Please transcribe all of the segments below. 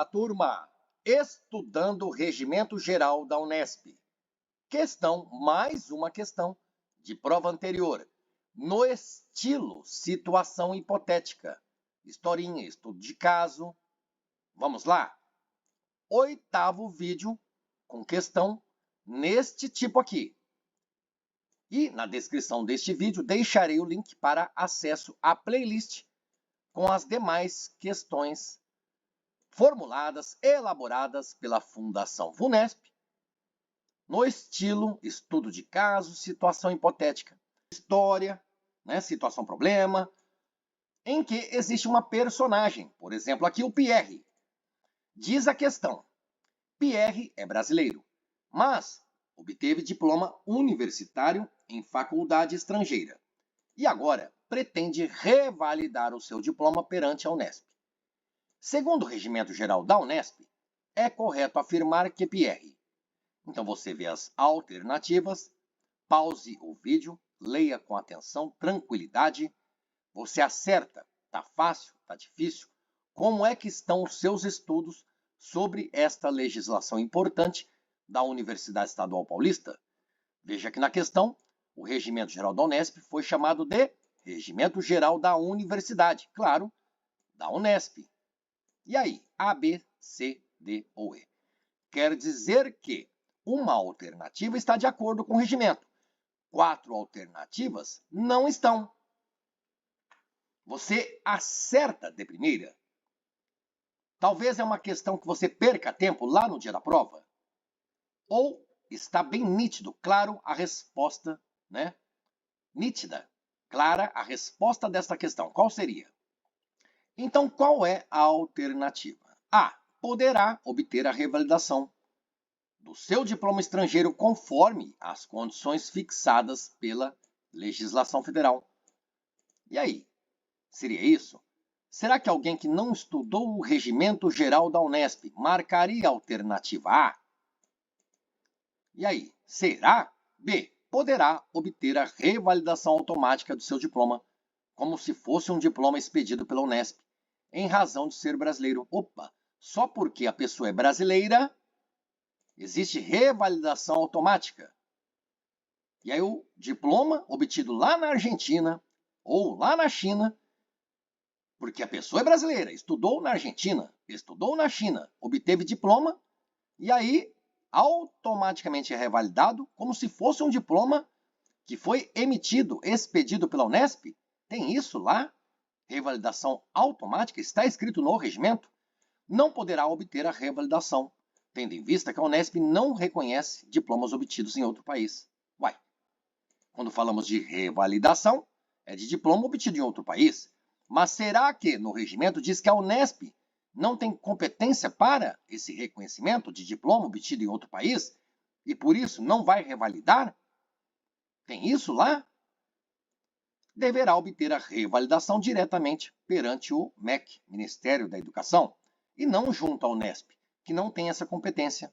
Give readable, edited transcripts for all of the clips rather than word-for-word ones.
Fala, turma! Estudando o Regimento Geral da Unesp. Mais uma questão de prova anterior, no estilo situação hipotética. Historinha, estudo de caso. Vamos lá? 8º vídeo com questão neste tipo aqui. E na descrição deste vídeo deixarei o link para acesso à playlist com as demais questões formuladas, elaboradas pela Fundação VUNESP, no estilo estudo de caso, situação hipotética, história, situação-problema, em que existe uma personagem, por exemplo, aqui o Pierre. Diz a questão: Pierre é brasileiro, mas obteve diploma universitário em faculdade estrangeira e agora pretende revalidar o seu diploma perante a Unesp. Segundo o Regimento Geral da Unesp, é correto afirmar que Pierre. Então você vê as alternativas, pause o vídeo, leia com atenção, tranquilidade. Você acerta, tá fácil, tá difícil? Como é que estão os seus estudos sobre esta legislação importante da Universidade Estadual Paulista? Veja que na questão, o Regimento Geral da Unesp foi chamado de Regimento Geral da Universidade, claro, da Unesp. E aí, A, B, C, D ou E? Quer dizer que uma alternativa está de acordo com o regimento. 4 alternativas não estão. Você acerta de primeira? Talvez é uma questão que você perca tempo lá no dia da prova. Ou está bem nítido, claro, a resposta, Nítida, clara a resposta desta questão. Qual seria? Então, qual é a alternativa? A. Poderá obter a revalidação do seu diploma estrangeiro conforme as condições fixadas pela legislação federal. E aí? Seria isso? Será que alguém que não estudou o Regimento Geral da Unesp marcaria a alternativa A? E aí? Será? B. Poderá obter a revalidação automática do seu diploma, como se fosse um diploma expedido pela Unesp, em razão de ser brasileiro. Opa! Só porque a pessoa é brasileira, existe revalidação automática. E aí o diploma obtido lá na Argentina ou lá na China, porque a pessoa é brasileira, estudou na Argentina, estudou na China, obteve diploma, e aí automaticamente é revalidado como se fosse um diploma que foi emitido, expedido pela Unesp. Tem isso lá? Revalidação automática, está escrito no regimento, não poderá obter a revalidação, tendo em vista que a Unesp não reconhece diplomas obtidos em outro país. Uai, quando falamos de revalidação, é de diploma obtido em outro país. Mas será que no regimento diz que a Unesp não tem competência para esse reconhecimento de diploma obtido em outro país e por isso não vai revalidar? Tem isso lá? Deverá obter a revalidação diretamente perante o MEC, Ministério da Educação, e não junto à Unesp, que não tem essa competência.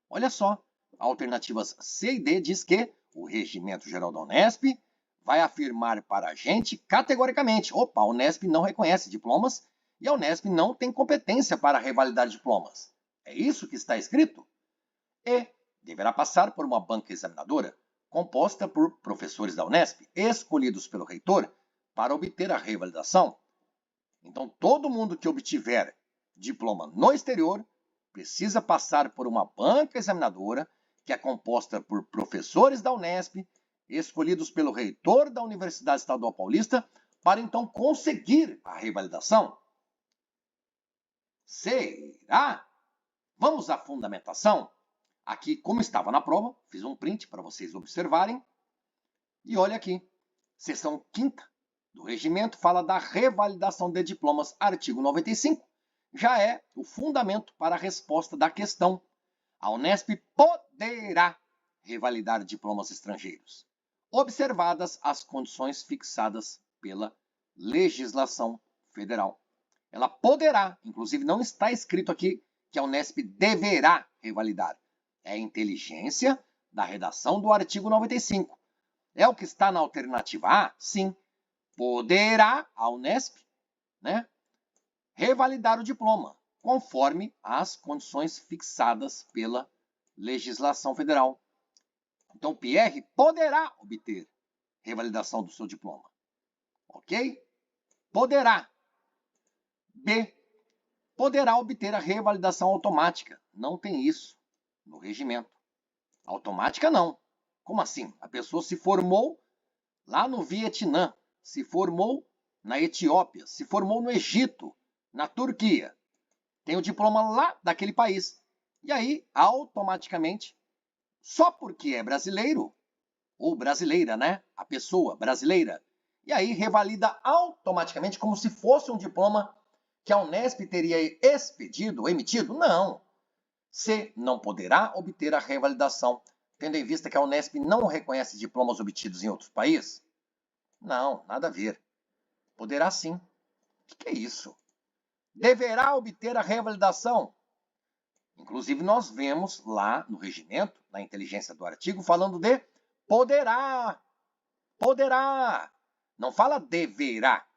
Olha só, alternativas C e D diz que o Regimento Geral da Unesp vai afirmar para a gente categoricamente: opa, a Unesp não reconhece diplomas e a Unesp não tem competência para revalidar diplomas. É isso que está escrito? E deverá passar por uma banca examinadora composta por professores da Unesp, escolhidos pelo reitor para obter a revalidação. Então, todo mundo que obtiver diploma no exterior precisa passar por uma banca examinadora que é composta por professores da Unesp, escolhidos pelo reitor da Universidade Estadual Paulista, para então conseguir a revalidação. Será? Vamos à fundamentação? Aqui, como estava na prova, fiz um print para vocês observarem. E olha aqui, seção 5ª do regimento fala da revalidação de diplomas, artigo 95. Já é o fundamento para a resposta da questão. A Unesp poderá revalidar diplomas estrangeiros, observadas as condições fixadas pela legislação federal. Ela poderá, inclusive não está escrito aqui que a Unesp deverá revalidar. É a inteligência da redação do artigo 95. É o que está na alternativa A? Sim. Poderá a Unesp revalidar o diploma, conforme as condições fixadas pela legislação federal. Então, o PR poderá obter revalidação do seu diploma. Ok? Poderá. B. Poderá obter a revalidação automática. Não tem isso no regimento. Automática não. Como assim? A pessoa se formou lá no Vietnã, se formou na Etiópia, se formou no Egito, na Turquia. Tem o diploma lá daquele país. E aí, automaticamente, só porque é brasileiro, ou brasileira, né? A pessoa brasileira. E aí, revalida automaticamente como se fosse um diploma que a Unesp teria expedido ou emitido? Não. C. Não poderá obter a revalidação, tendo em vista que a Unesp não reconhece diplomas obtidos em outros países? Não, nada a ver. Poderá sim. O que é isso? Deverá obter a revalidação. Inclusive, nós vemos lá no regimento, na inteligência do artigo, falando de poderá. Poderá. Não fala deverá.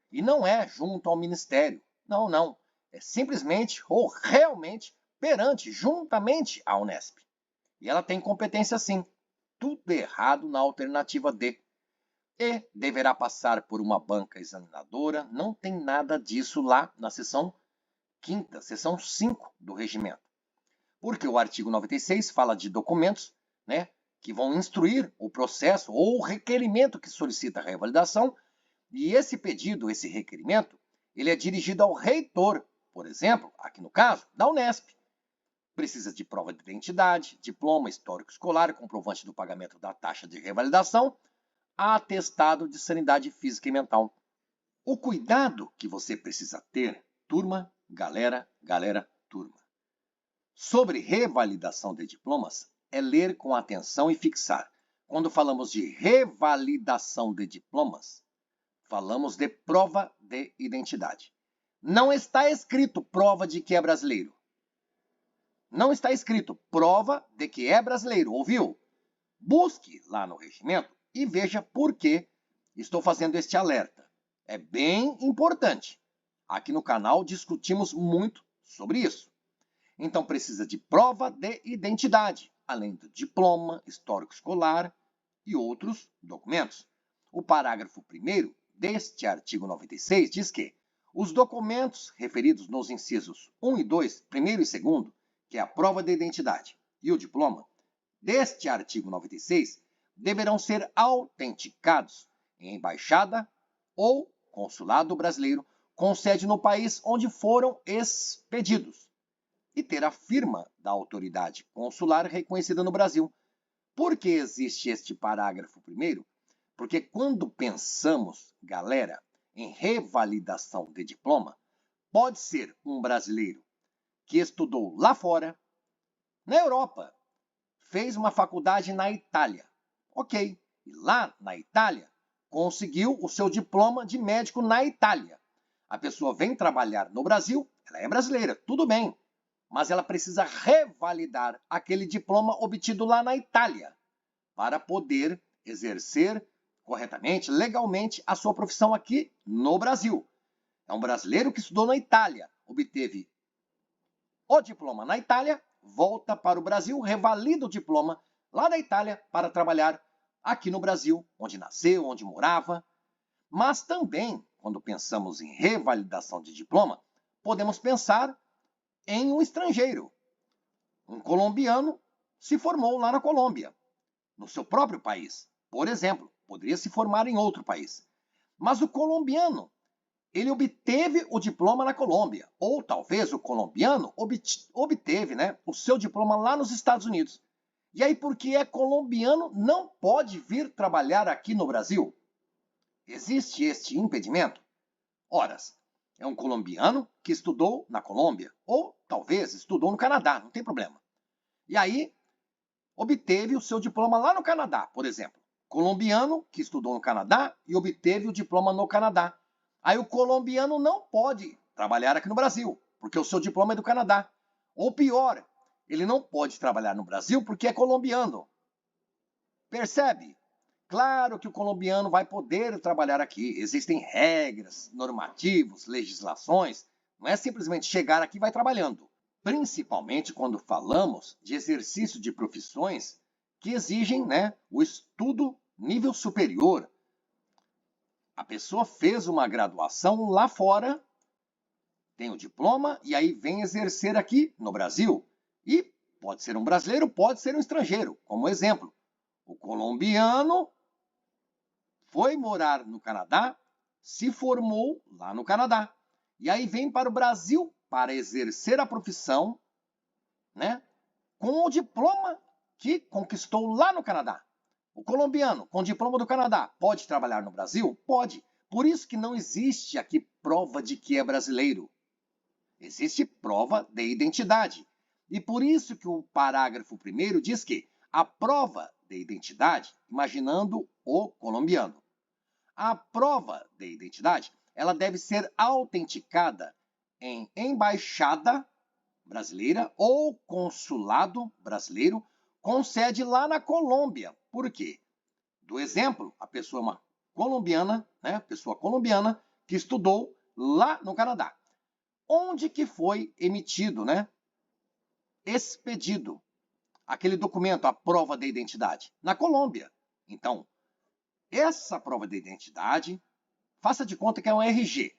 E não é junto ao Ministério. Não, não. É simplesmente ou realmente perante, juntamente à Unesp. E ela tem competência sim. Tudo errado na alternativa D. E deverá passar por uma banca examinadora. Não tem nada disso lá na seção 5ª, seção 5 do regimento. Porque o artigo 96 fala de documentos, né, que vão instruir o processo ou o requerimento que solicita a revalidação. E esse pedido, esse requerimento, ele é dirigido ao reitor, por exemplo, aqui no caso, da Unesp. Precisa de prova de identidade, diploma histórico escolar, comprovante do pagamento da taxa de revalidação, atestado de sanidade física e mental. O cuidado que você precisa ter, turma, galera, turma, sobre revalidação de diplomas é ler com atenção e fixar. Quando falamos de revalidação de diplomas, falamos de prova de identidade. Não está escrito prova de que é brasileiro. Não está escrito prova de que é brasileiro, ouviu? Busque lá no regimento e veja por que estou fazendo este alerta. É bem importante. Aqui no canal discutimos muito sobre isso. Então precisa de prova de identidade, além do diploma, histórico escolar e outros documentos. O parágrafo 1º deste artigo 96 diz que os documentos referidos nos incisos 1 e 2, primeiro e segundo, que é a prova de identidade e o diploma, deste artigo 96, deverão ser autenticados em embaixada ou consulado brasileiro com sede no país onde foram expedidos e ter a firma da autoridade consular reconhecida no Brasil. Por que existe este parágrafo 1º? Porque quando pensamos, galera, em revalidação de diploma, pode ser um brasileiro que estudou lá fora, na Europa, fez uma faculdade na Itália. Ok, e lá na Itália conseguiu o seu diploma de médico na Itália. A pessoa vem trabalhar no Brasil, ela é brasileira, tudo bem, mas ela precisa revalidar aquele diploma obtido lá na Itália para poder exercer corretamente, legalmente, a sua profissão aqui no Brasil. É um brasileiro que estudou na Itália, obteve o diploma na Itália, volta para o Brasil, revalida o diploma lá da Itália para trabalhar aqui no Brasil, onde nasceu, onde morava. Mas também, quando pensamos em revalidação de diploma, podemos pensar em um estrangeiro. Um colombiano se formou lá na Colômbia, no seu próprio país. Por exemplo, poderia se formar em outro país. Mas o colombiano, ele obteve o diploma na Colômbia. Ou talvez o colombiano obteve, né, o seu diploma lá nos Estados Unidos. E aí, porque é colombiano, não pode vir trabalhar aqui no Brasil? Existe este impedimento? Ora, é um colombiano que estudou na Colômbia. Ou talvez estudou no Canadá, não tem problema. E aí, obteve o seu diploma lá no Canadá, por exemplo. Colombiano que estudou no Canadá e obteve o diploma no Canadá. Aí o colombiano não pode trabalhar aqui no Brasil, porque o seu diploma é do Canadá. Ou pior, ele não pode trabalhar no Brasil porque é colombiano. Percebe? Claro que o colombiano vai poder trabalhar aqui. Existem regras, normativos, legislações, Não é simplesmente chegar aqui e vai trabalhando. Principalmente quando falamos de exercício de profissões que exigem, né, o estudo nível superior. A pessoa fez uma graduação lá fora, tem o diploma e aí vem exercer aqui no Brasil. E pode ser um brasileiro, pode ser um estrangeiro. Como exemplo, o colombiano foi morar no Canadá, se formou lá no Canadá. E aí vem para o Brasil para exercer a profissão, né, com o diploma que conquistou lá no Canadá. O colombiano, com diploma do Canadá, pode trabalhar no Brasil? Pode. Por isso que não existe aqui prova de que é brasileiro. Existe prova de identidade. E por isso que o parágrafo 1º diz que a prova de identidade, imaginando o colombiano, a prova de identidade, ela deve ser autenticada em embaixada brasileira ou consulado brasileiro com sede lá na Colômbia. Por quê? Do exemplo, a pessoa é uma colombiana, né? Pessoa colombiana que estudou lá no Canadá. Onde que foi emitido, né? Expedido aquele documento, a prova de identidade? Na Colômbia. Então, essa prova de identidade, faça de conta que é um RG.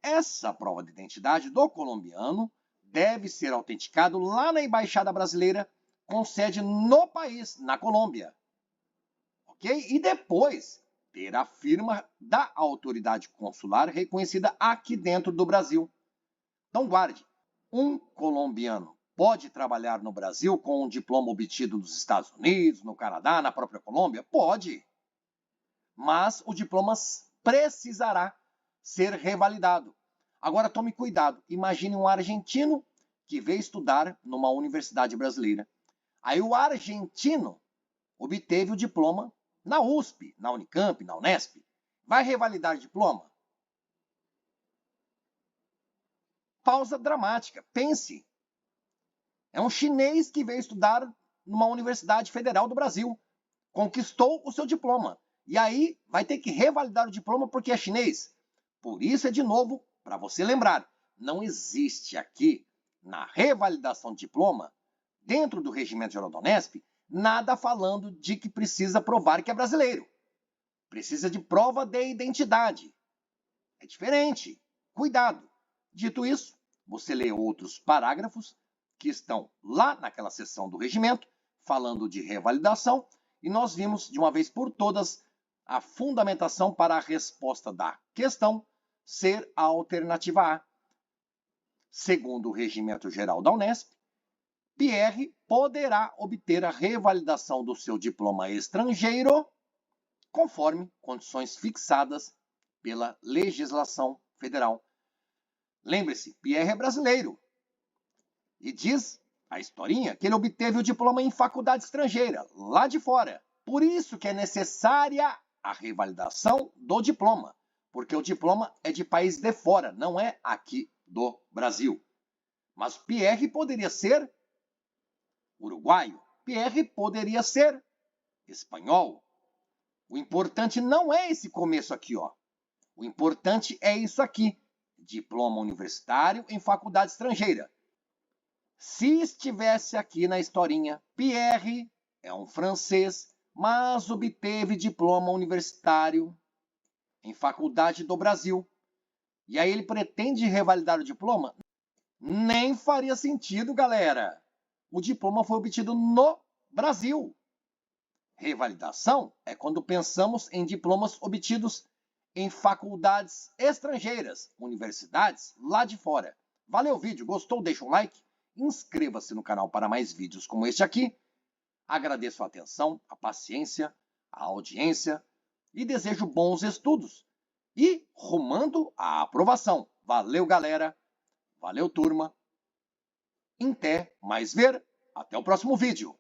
Essa prova de identidade do colombiano deve ser autenticado lá na Embaixada Brasileira com sede no país, na Colômbia. Ok? E depois ter a firma da autoridade consular reconhecida aqui dentro do Brasil. Então guarde, um colombiano pode trabalhar no Brasil com um diploma obtido nos Estados Unidos, no Canadá, na própria Colômbia? Pode. Mas o diploma precisará ser revalidado. Agora tome cuidado, imagine um argentino que veio estudar numa universidade brasileira. Aí o argentino obteve o diploma na USP, na Unicamp, na Unesp. Vai revalidar o diploma? Pausa dramática, pense. É um chinês que veio estudar numa universidade federal do Brasil. Conquistou o seu diploma. E aí vai ter que revalidar o diploma porque é chinês. Por isso é, de novo, para você lembrar, não existe aqui, na revalidação de diploma, dentro do Regimento Geral da Unesp, nada falando de que precisa provar que é brasileiro. Precisa de prova de identidade. É diferente. Cuidado. Dito isso, você lê outros parágrafos que estão lá naquela seção do regimento, falando de revalidação, e nós vimos de uma vez por todas a fundamentação para a resposta da questão ser a alternativa A. Segundo o Regimento Geral da Unesp, Pierre poderá obter a revalidação do seu diploma estrangeiro conforme condições fixadas pela legislação federal. Lembre-se, Pierre é brasileiro. E diz a historinha que ele obteve o diploma em faculdade estrangeira, lá de fora. Por isso que é necessária a revalidação do diploma, porque o diploma é de país de fora, não é aqui do Brasil. Mas Pierre poderia ser uruguaio, Pierre poderia ser espanhol. O importante não é esse começo aqui, ó. O importante é isso aqui, diploma universitário em faculdade estrangeira. Se estivesse aqui na historinha, Pierre é um francês, mas obteve diploma universitário em faculdade do Brasil. E aí ele pretende revalidar o diploma? Nem faria sentido, galera. O diploma foi obtido no Brasil. Revalidação é quando pensamos em diplomas obtidos em faculdades estrangeiras, universidades lá de fora. Valeu o vídeo, gostou? Deixa um like, inscreva-se no canal para mais vídeos como este aqui. Agradeço a atenção, a paciência, a audiência e desejo bons estudos e rumando à aprovação. Valeu, galera. Valeu, turma. Até mais ver. Até o próximo vídeo.